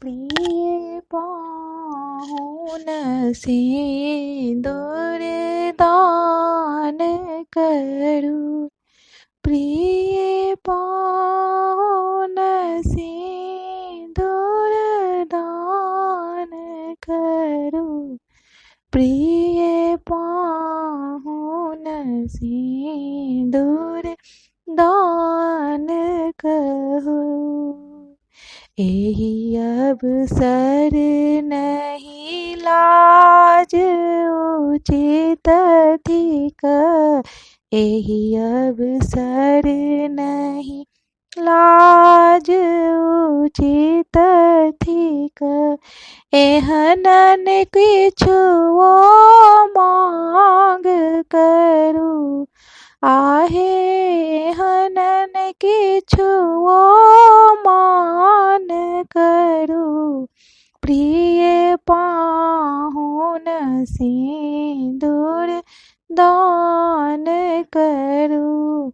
प्रिय पाहुन सिंदूर दान करूं। प्रिय पाहुन सिंदूर दान करूं। प्रिय पाहुन सिंदूर दान कहूं। एहि अवसर नहीं लाज उचित अधिक। एहि अवसर नहीं लाज उचित अधिक। एहनन किछु मांग करूं। आहे एहनन किछु मान करूं। प्रिय पाहुन सिंदूर दान करूं।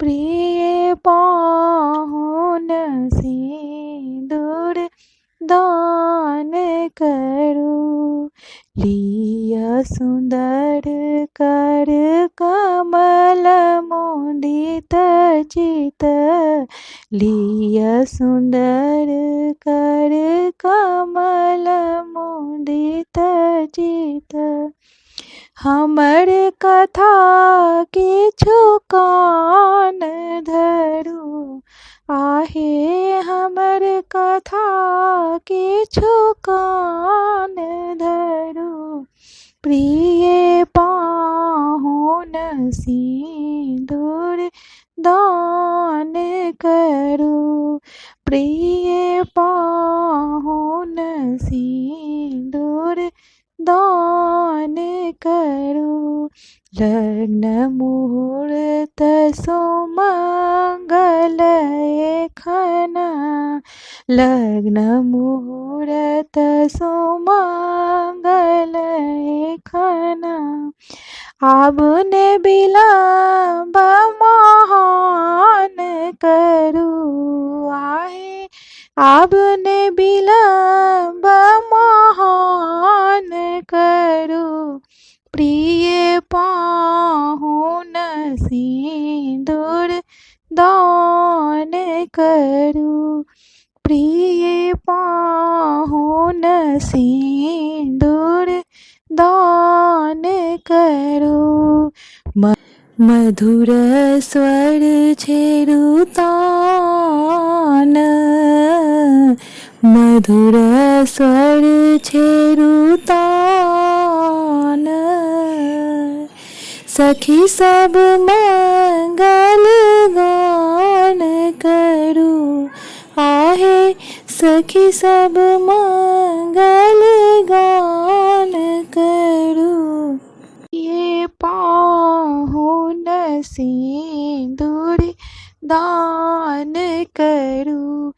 प्रिय पाहुन सिंदूर दान करूं। लिय सुंदर कर कमल मुंदित चित। लिय सुंदर कर कमल मुंदित चित। हमर कथा किछु कान धरू। आहे हमर कथा किछु कान धरू। प्रिय पाहुन सिंदूर दान करूं। प्रिय पाहुन सिंदूर दान करूं। लग्न मुहूर्त सुमंगल एखन। लग्न मुहूर्त सुमंगल एखन। आबने विलंब महान करूं। आहे आबने विलंब महान करूं। प्रिय पाहुन सिंदूर दान करूं। प्रिय पाहुन सिंदूर दान करूं। मधुर स्वर छेड़ू तान। मधुर स्वर छेड़ू तान। सखी सब मंगल गान करूं। आहे सखी सब मंगल गान करूं। ये पाहुन सिंदूर दान करूं।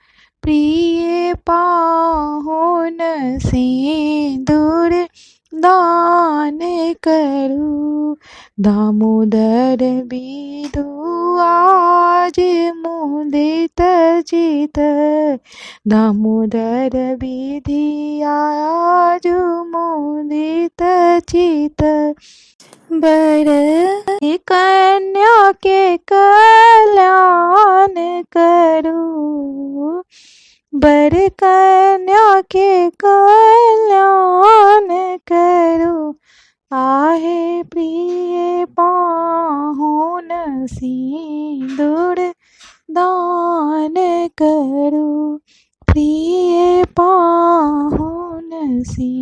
प्रिय पाहुन सिंदूर दान करूं। दामोदर विधु आज मुदित चित। दामोदर विधि आज मुदित चित। बर कन्या के कल्याण करूं। बर कन्या के कल्याण करूं। आहे प्रिय पाहुन सिंदूर दान करूं। प्रिय पाहुन सिंदूर